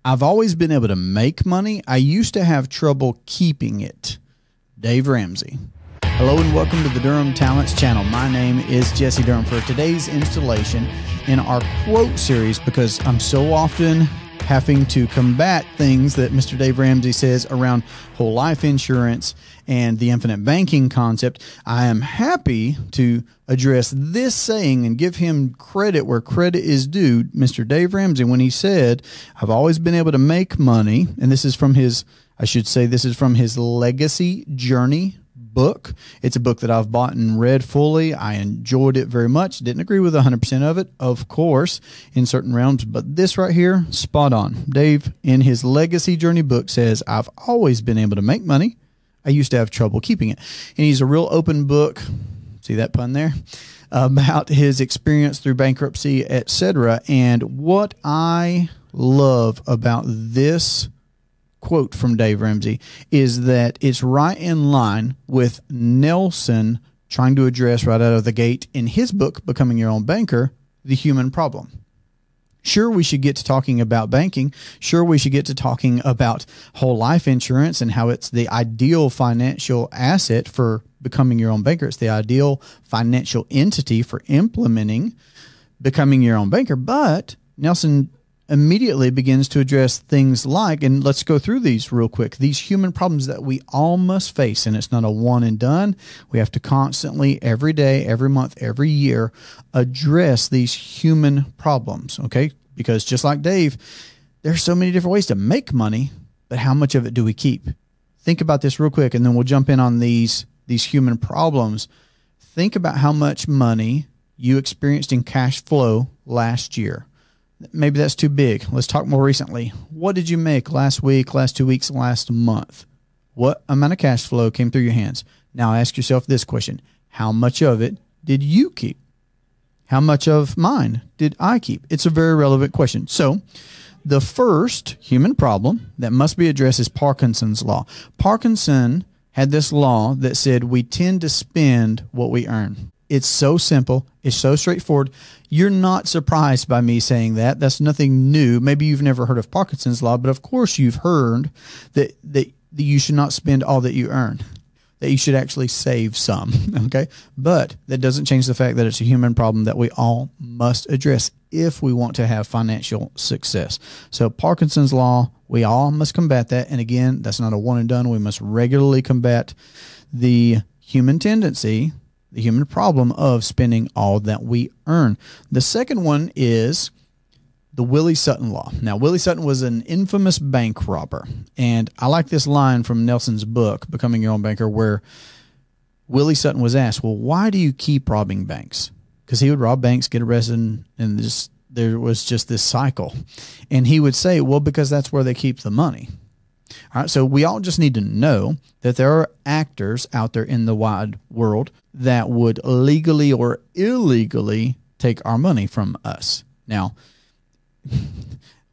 I've always been able to make money. I used to have trouble keeping it. Dave Ramsey. Hello and welcome to the Durham Talents channel. My name is Jesse Durham for today's installation in our quote series, because I'm so often having to combat things that Mr. Dave Ramsey says around whole life insurance and the infinite banking concept. I am happy to address this saying and give him credit where credit is due. Mr. Dave Ramsey, when he said, I've always been able to make money, and this is from his, I should say, this is from his Legacy Journey book. It's a book that I've bought and read fully. I enjoyed it very much. Didn't agree with 100% of it, of course, in certain realms, but this right here, spot on. Dave, in his Legacy Journey book, says, I've always been able to make money. I used to have trouble keeping it. And he's a real open book, see that pun there, about his experience through bankruptcy, etc. And what I love about this quote from Dave Ramsey is that it's right in line with Nelson trying to address right out of the gate in his book, Becoming Your Own Banker, the human problem. Sure, we should get to talking about banking. Sure, we should get to talking about whole life insurance and how it's the ideal financial asset for becoming your own banker. It's the ideal financial entity for implementing becoming your own banker. But Nelson immediately begins to address things like, and let's go through these real quick, these human problems that we all must face. And it's not a one and done. We have to constantly, every day, every month, every year, address these human problems. Okay. Because just like Dave, there's so many different ways to make money, but how much of it do we keep? Think about this real quick, and then we'll jump in on these human problems. Think about how much money you experienced in cash flow last year. Maybe that's too big. Let's talk more recently. What did you make last week, last 2 weeks, last month? What amount of cash flow came through your hands? Now ask yourself this question. How much of it did you keep? How much of mine did I keep? It's a very relevant question. So the first human problem that must be addressed is Parkinson's law. Parkinson had this law that said we tend to spend what we earn. It's so simple. It's so straightforward. You're not surprised by me saying that. That's nothing new. Maybe you've never heard of Parkinson's law, but of course you've heard that you should not spend all that you earn, that you should actually save some, okay? But that doesn't change the fact that it's a human problem that we all must address if we want to have financial success. So Parkinson's law, we all must combat that. And again, that's not a one and done. We must regularly combat the human tendency, the human problem of spending all that we earn. The second one is the Willie Sutton law. Now, Willie Sutton was an infamous bank robber. And I like this line from Nelson's book, Becoming Your Own Banker, where Willie Sutton was asked, well, why do you keep robbing banks? Because he would rob banks, get arrested, and there was just this cycle. And he would say, well, because that's where they keep the money. All right, so we all just need to know that there are actors out there in the wide world that would legally or illegally take our money from us. Now,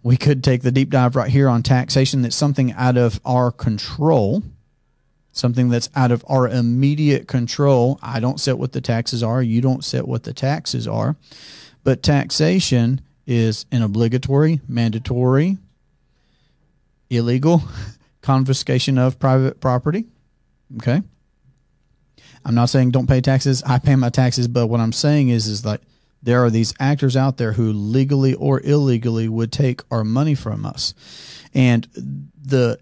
we could take the deep dive right here on taxation. That's something out of our control, something that's out of our immediate control. I don't set what the taxes are. You don't set what the taxes are. But taxation is an obligatory, mandatory, illegal confiscation of private property. Okay. I'm not saying don't pay taxes. I pay my taxes, but what I'm saying is like there are these actors out there who legally or illegally would take our money from us. And the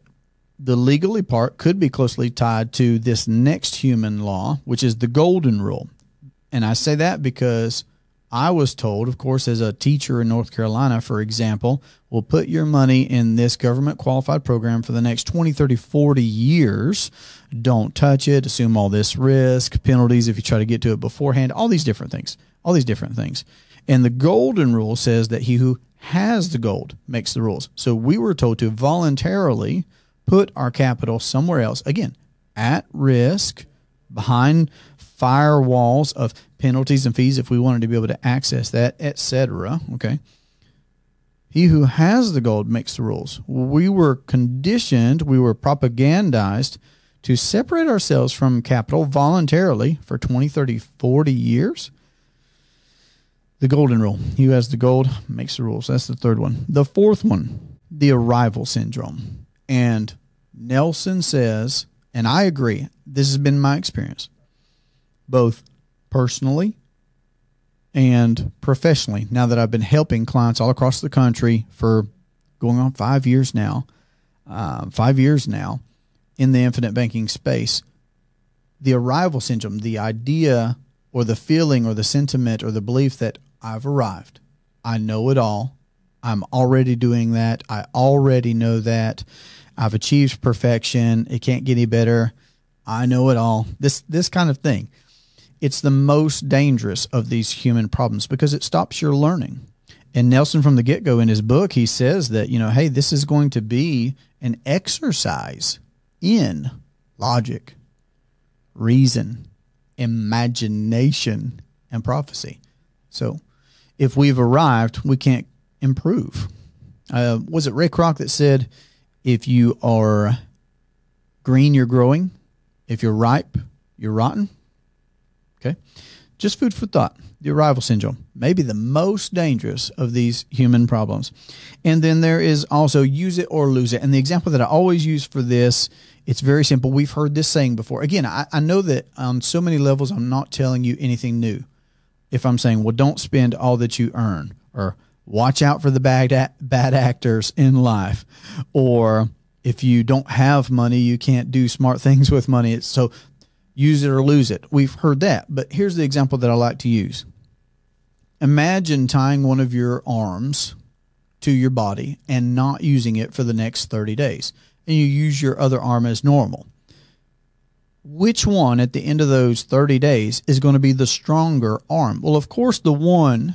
legally part could be closely tied to this next human law, which is the golden rule. And I say that because I was told, of course, as a teacher in North Carolina, for example, we'll put your money in this government qualified program for the next 20, 30, 40 years. Don't touch it. Assume all this risk, penalties if you try to get to it beforehand, all these different things. And the golden rule says that he who has the gold makes the rules. So we were told to voluntarily put our capital somewhere else, again, at risk, behind firewalls of penalties and fees if we wanted to be able to access that, etc. Okay. He who has the gold makes the rules. We were conditioned, we were propagandized to separate ourselves from capital voluntarily for 20, 30, 40 years. The golden rule. He who has the gold makes the rules. That's the third one. The fourth one, the arrival syndrome. And Nelson says, and I agree, this has been my experience, both personally and professionally, now that I've been helping clients all across the country for going on 5 years now, in the infinite banking space. The arrival syndrome, the idea or the feeling or the sentiment or the belief that I've arrived, I know it all, I'm already doing that, I already know that, I've achieved perfection, it can't get any better, I know it all, this kind of thing. It's the most dangerous of these human problems because it stops your learning. And Nelson, from the get-go in his book, he says that, hey, this is going to be an exercise in logic, reason, imagination, and prophecy. So if we've arrived, we can't improve. Was it Ray Kroc that said, if you are green, you're growing. If you're ripe, you're rotten? Okay. Just food for thought. The arrival syndrome, maybe the most dangerous of these human problems. And then there is also use it or lose it. And the example that I always use for this, it's very simple. We've heard this saying before. Again, I know that on so many levels, I'm not telling you anything new. If I'm saying, well, don't spend all that you earn, or watch out for the bad actors in life, or if you don't have money, you can't do smart things with money. So use it or lose it. We've heard that, but here's the example that I like to use. Imagine tying one of your arms to your body and not using it for the next 30 days, and you use your other arm as normal. Which one at the end of those 30 days is going to be the stronger arm? Well, of course, the one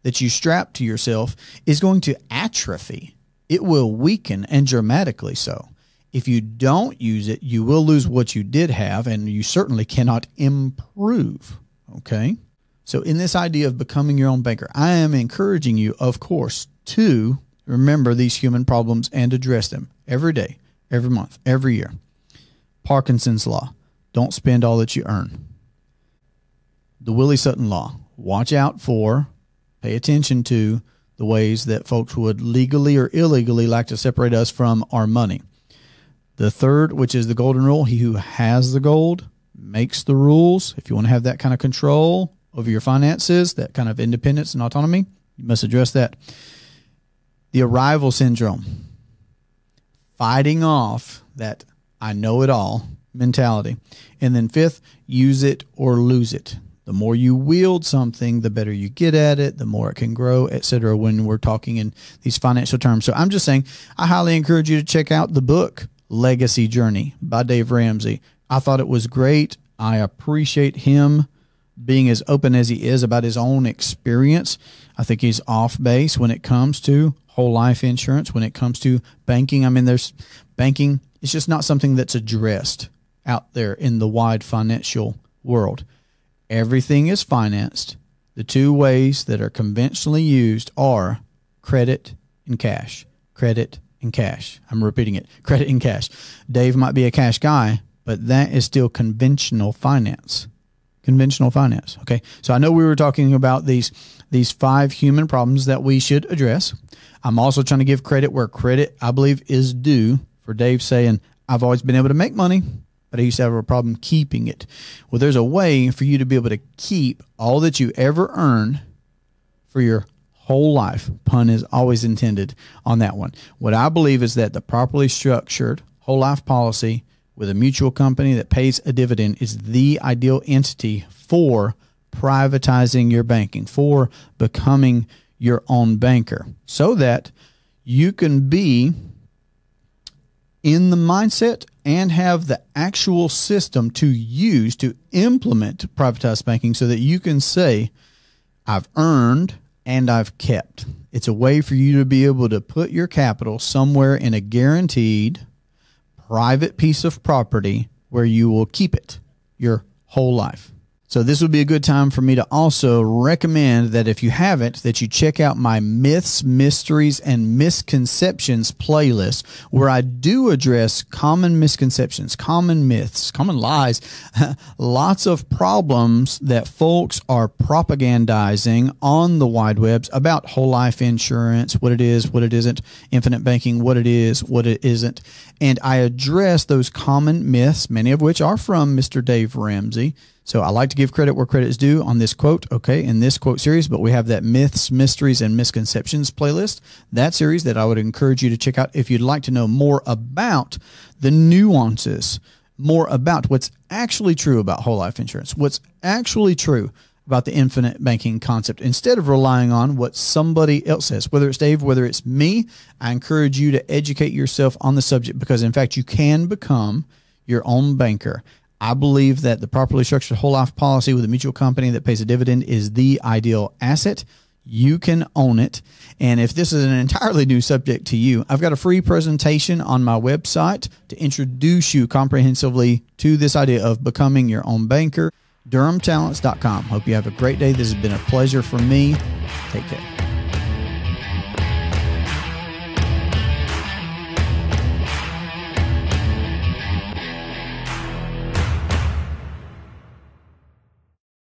that you strap to yourself is going to atrophy. It will weaken, and dramatically so. If you don't use it, you will lose what you did have, and you certainly cannot improve. Okay? So in this idea of becoming your own banker, I am encouraging you, of course, to remember these human problems and address them every day, every month, every year. Parkinson's law, don't spend all that you earn. The Willie Sutton law, watch out for, pay attention to the ways that folks would legally or illegally like to separate us from our money. The third, which is the golden rule, he who has the gold makes the rules. If you want to have that kind of control over your finances, that kind of independence and autonomy, you must address that. The arrival syndrome, fighting off that I know it all mentality. And then fifth, use it or lose it. The more you wield something, the better you get at it, the more it can grow, etc. when we're talking in these financial terms. So I'm just saying, I highly encourage you to check out the book, Legacy Journey by Dave Ramsey. I thought it was great. I appreciate him being as open as he is about his own experience. I think he's off base when it comes to whole life insurance, when it comes to banking. I mean, there's banking. It's just not something that's addressed out there in the wide financial world. Everything is financed. The two ways that are conventionally used are credit and cash. Credit and cash. I'm repeating it. Credit and cash. Dave might be a cash guy, but that is still conventional finance. Conventional finance. Okay. So I know we were talking about these 5 human problems that we should address. I'm also trying to give credit where credit, I believe, is due for Dave saying, I've always been able to make money, but I used to have a problem keeping it. Well, there's a way for you to be able to keep all that you ever earn for your whole life. Pun is always intended on that one. What I believe is that the properly structured whole life policy with a mutual company that pays a dividend is the ideal entity for privatizing your banking, for becoming your own banker, so that you can be in the mindset and have the actual system to use to implement privatized banking so that you can say, I've earned and I've kept. It's a way for you to be able to put your capital somewhere in a guaranteed private piece of property where you will keep it your whole life. So this would be a good time for me to also recommend that if you haven't, that you check out my Myths, Mysteries, and Misconceptions playlist, where I do address common misconceptions, common myths, common lies, lots of problems that folks are propagandizing on the wide webs about whole life insurance, what it is, what it isn't, infinite banking, what it is, what it isn't. And I address those common myths, many of which are from Mr. Dave Ramsey. So I like to give credit where credit is due on this quote, okay, in this quote series, but we have that Myths, Mysteries, and Misconceptions playlist, that series that I would encourage you to check out if you'd like to know more about the nuances, more about what's actually true about whole life insurance, what's actually true about the infinite banking concept, instead of relying on what somebody else says, whether it's Dave, whether it's me. I encourage you to educate yourself on the subject because, in fact, you can become your own banker. I believe that the properly structured whole life policy with a mutual company that pays a dividend is the ideal asset. You can own it. And if this is an entirely new subject to you, I've got a free presentation on my website to introduce you comprehensively to this idea of becoming your own banker. DurhamTalents.com. Hope you have a great day. This has been a pleasure for me. Take care.